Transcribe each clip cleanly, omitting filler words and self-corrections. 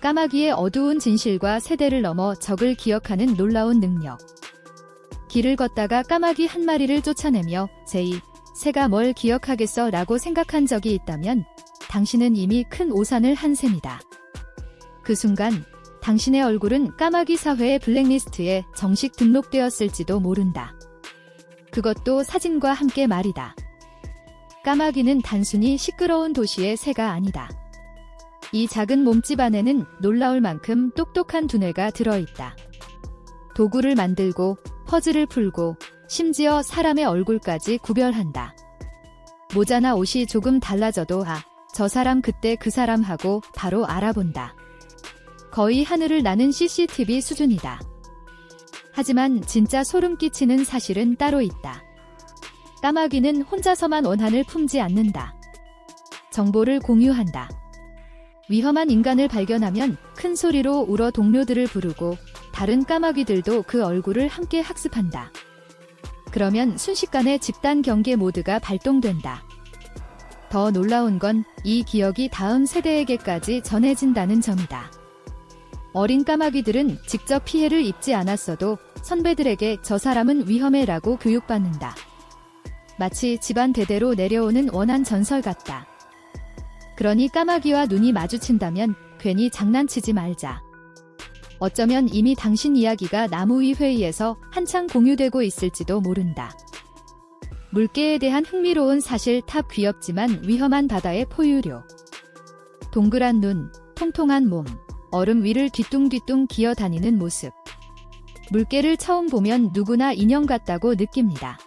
까마귀의 어두운 진실과 세대를 넘어 적을 기억하는 놀라운 능력. 길을 걷다가 까마귀 한 마리를 쫓아내며 제이, 새가 뭘 기억하겠어 라고 생각한 적이 있다면 당신은 이미 큰 오산을 한 셈이다. 그 순간 당신의 얼굴은 까마귀 사회의 블랙리스트에 정식 등록되었을지도 모른다. 그것도 사진과 함께 말이다. 까마귀는 단순히 시끄러운 도시의 새가 아니다. 이 작은 몸집 안에는 놀라울 만큼 똑똑한 두뇌가 들어있다. 도구를 만들고 퍼즐을 풀고 심지어 사람의 얼굴까지 구별한다. 모자나 옷이 조금 달라져도 저 사람 그때 그 사람하고 바로 알아본다. 거의 하늘을 나는 CCTV 수준이다. 하지만 진짜 소름 끼치는 사실은 따로 있다. 까마귀는 혼자서만 원한을 품지 않는다. 정보를 공유한다. 위험한 인간을 발견하면 큰 소리로 울어 동료들을 부르고 다른 까마귀들도 그 얼굴을 함께 학습한다. 그러면 순식간에 집단 경계 모드가 발동된다. 더 놀라운 건 이 기억이 다음 세대에게까지 전해진다는 점이다. 어린 까마귀들은 직접 피해를 입지 않았어도 선배들에게 저 사람은 위험해라고 교육받는다. 마치 집안 대대로 내려오는 원한 전설 같다. 그러니 까마귀와 눈이 마주친다면 괜히 장난치지 말자. 어쩌면 이미 당신 이야기가 나무위 회의에서 한창 공유되고 있을지도 모른다. 물개에 대한 흥미로운 사실 탑 귀엽지만 위험한 바다의 포유류. 동그란 눈, 통통한 몸, 얼음 위를 뒤뚱뒤뚱 기어다니는 모습. 물개를 처음 보면 누구나 인형 같다고 느낍니다.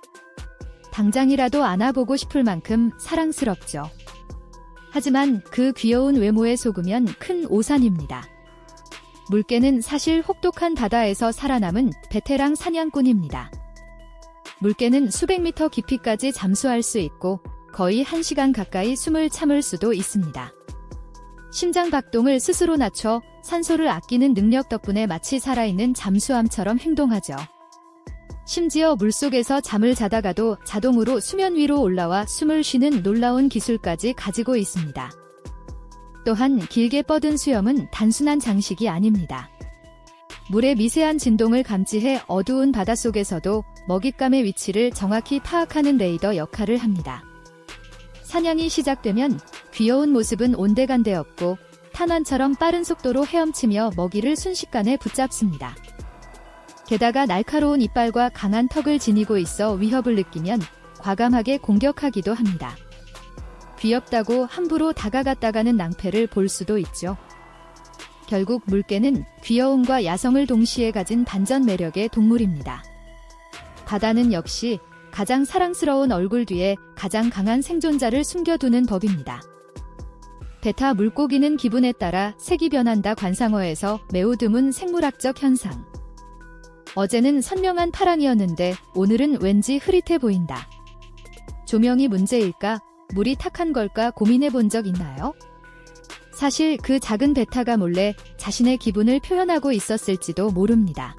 당장이라도 안아보고 싶을 만큼 사랑스럽죠. 하지만 그 귀여운 외모에 속으면 큰 오산입니다. 물개는 사실 혹독한 바다에서 살아남은 베테랑 사냥꾼입니다. 물개는 수백 미터 깊이까지 잠수할 수 있고 거의 1시간 가까이 숨을 참을 수도 있습니다. 심장 박동을 스스로 낮춰 산소를 아끼는 능력 덕분에 마치 살아있는 잠수함처럼 행동하죠. 심지어 물속에서 잠을 자다가도 자동으로 수면 위로 올라와 숨을 쉬는 놀라운 기술까지 가지고 있습니다. 또한 길게 뻗은 수염은 단순한 장식이 아닙니다. 물의 미세한 진동을 감지해 어두운 바닷속에서도 먹잇감의 위치를 정확히 파악하는 레이더 역할을 합니다. 사냥이 시작되면 귀여운 모습은 온데간데 없고 탄환처럼 빠른 속도로 헤엄치며 먹이를 순식간에 붙잡습니다. 게다가 날카로운 이빨과 강한 턱을 지니고 있어 위협을 느끼면 과감하게 공격하기도 합니다. 귀엽다고 함부로 다가갔다가는 낭패를 볼 수도 있죠. 결국 물개는 귀여움과 야성을 동시에 가진 반전 매력의 동물입니다. 바다는 역시 가장 사랑스러운 얼굴 뒤에 가장 강한 생존자를 숨겨두는 법입니다. 베타 물고기는 기분에 따라 색이 변한다. 관상어에서 매우 드문 생물학적 현상. 어제는 선명한 파랑이었는데 오늘은 왠지 흐릿해 보인다. 조명이 문제일까? 물이 탁한 걸까 고민해 본 적 있나요? 사실 그 작은 베타가 몰래 자신의 기분을 표현하고 있었을지도 모릅니다.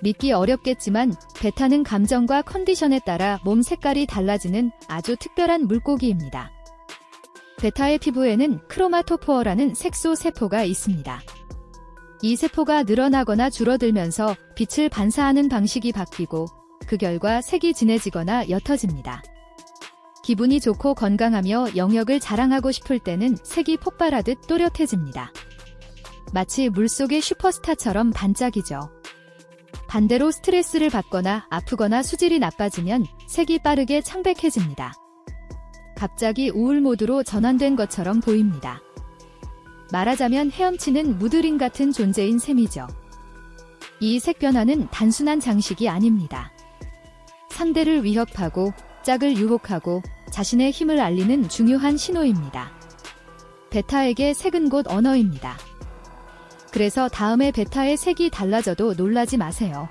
믿기 어렵겠지만 베타는 감정과 컨디션에 따라 몸 색깔이 달라지는 아주 특별한 물고기입니다. 베타의 피부에는 크로마토포어라는 색소 세포가 있습니다. 이 세포가 늘어나거나 줄어들면서 빛을 반사하는 방식이 바뀌고 그 결과 색이 진해지거나 옅어집니다. 기분이 좋고 건강하며 영역을 자랑하고 싶을 때는 색이 폭발하듯 또렷해집니다. 마치 물속의 슈퍼스타처럼 반짝이죠. 반대로 스트레스를 받거나 아프거나 수질이 나빠지면 색이 빠르게 창백해집니다. 갑자기 우울 모드로 전환된 것처럼 보입니다. 말하자면 헤엄치는 무드링 같은 존재인 셈이죠. 이 색변화는 단순한 장식이 아닙니다. 상대를 위협하고 짝을 유혹하고 자신의 힘을 알리는 중요한 신호입니다. 베타에게 색은 곧 언어입니다. 그래서 다음에 베타의 색이 달라져도 놀라지 마세요.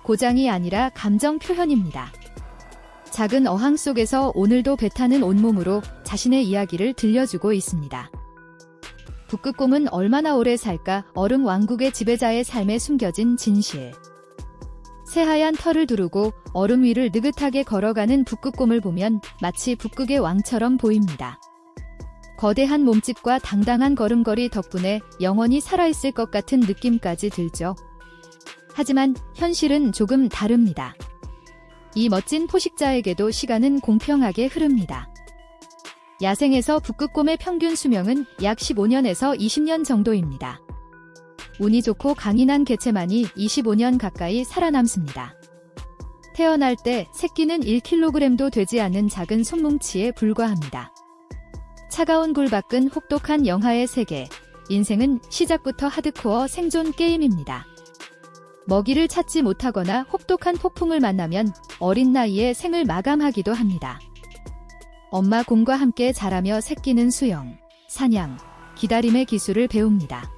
고장이 아니라 감정 표현입니다. 작은 어항 속에서 오늘도 베타는 온몸으로 자신의 이야기를 들려주고 있습니다. 북극곰은 얼마나 오래 살까? 얼음 왕국의 지배자의 삶에 숨겨진 진실. 새하얀 털을 두르고 얼음 위를 느긋하게 걸어가는 북극곰을 보면 마치 북극의 왕처럼 보입니다. 거대한 몸집과 당당한 걸음걸이 덕분에 영원히 살아있을 것 같은 느낌까지 들죠. 하지만 현실은 조금 다릅니다. 이 멋진 포식자에게도 시간은 공평하게 흐릅니다. 야생에서 북극곰의 평균 수명은 약 15년에서 20년 정도입니다. 운이 좋고 강인한 개체만이 25년 가까이 살아남습니다. 태어날 때 새끼는 1kg도 되지 않는 작은 손뭉치에 불과합니다. 차가운 굴밖은 혹독한 영하의 세계. 인생은 시작부터 하드코어 생존 게임입니다. 먹이를 찾지 못하거나 혹독한 폭풍을 만나면 어린 나이에 생을 마감하기도 합니다. 엄마 곰과 함께 자라며 새끼는 수영, 사냥, 기다림의 기술을 배웁니다.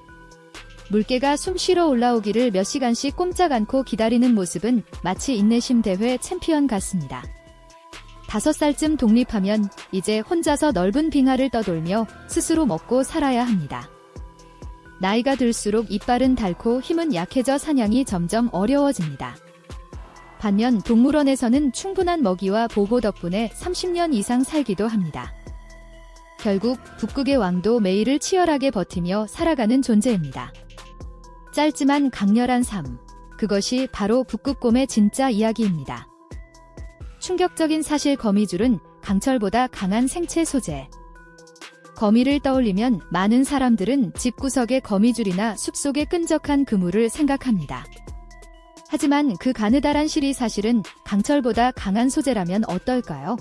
물개가 숨 쉬러 올라오기를 몇 시간씩 꼼짝 않고 기다리는 모습은 마치 인내심 대회 챔피언 같습니다. 5살쯤 독립하면 이제 혼자서 넓은 빙하를 떠돌며 스스로 먹고 살아야 합니다. 나이가 들수록 이빨은 닳고 힘은 약해져 사냥이 점점 어려워집니다. 반면 동물원에서는 충분한 먹이와 보호 덕분에 30년 이상 살기도 합니다. 결국 북극의 왕도 매일을 치열하게 버티며 살아가는 존재입니다. 짧지만 강렬한 삶. 그것이 바로 북극곰의 진짜 이야기입니다. 충격적인 사실, 거미줄은 강철보다 강한 생체 소재. 거미를 떠올리면 많은 사람들은 집구석의 거미줄이나 숲속의 끈적한 그물을 생각합니다. 하지만 그 가느다란 실이 사실은 강철보다 강한 소재라면 어떨까요?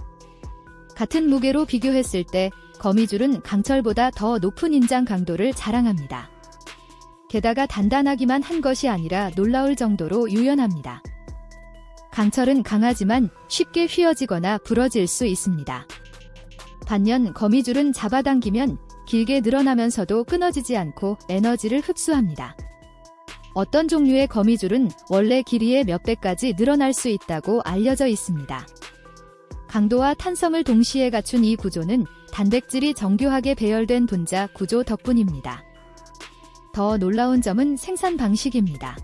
같은 무게로 비교했을 때 거미줄은 강철보다 더 높은 인장 강도를 자랑합니다. 게다가 단단하기만 한 것이 아니라 놀라울 정도로 유연합니다. 강철은 강하지만 쉽게 휘어지거나 부러질 수 있습니다. 반면 거미줄은 잡아당기면 길게 늘어나면서도 끊어지지 않고 에너지를 흡수합니다. 어떤 종류의 거미줄은 원래 길이의 몇 배까지 늘어날 수 있다고 알려져 있습니다. 강도와 탄성을 동시에 갖춘 이 구조는 단백질이 정교하게 배열된 분자 구조 덕분입니다. 더 놀라운 점은 생산 방식입니다.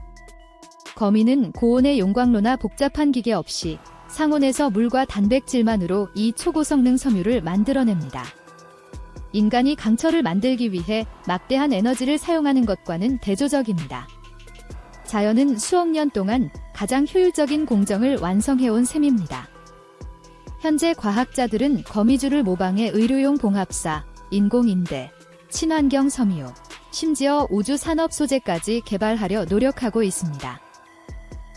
거미는 고온의 용광로나 복잡한 기계 없이 상온에서 물과 단백질만으로 이 초고성능 섬유를 만들어냅니다. 인간이 강철을 만들기 위해 막대한 에너지를 사용하는 것과는 대조적입니다. 자연은 수억 년 동안 가장 효율적인 공정을 완성해온 셈입니다. 현재 과학자들은 거미줄을 모방해 의료용 봉합사, 인공인대, 친환경 섬유, 심지어 우주 산업 소재까지 개발하려 노력하고 있습니다.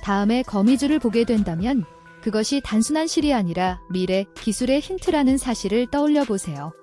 다음에 거미줄을 보게 된다면 그것이 단순한 실이 아니라 미래 기술의 힌트라는 사실을 떠올려 보세요.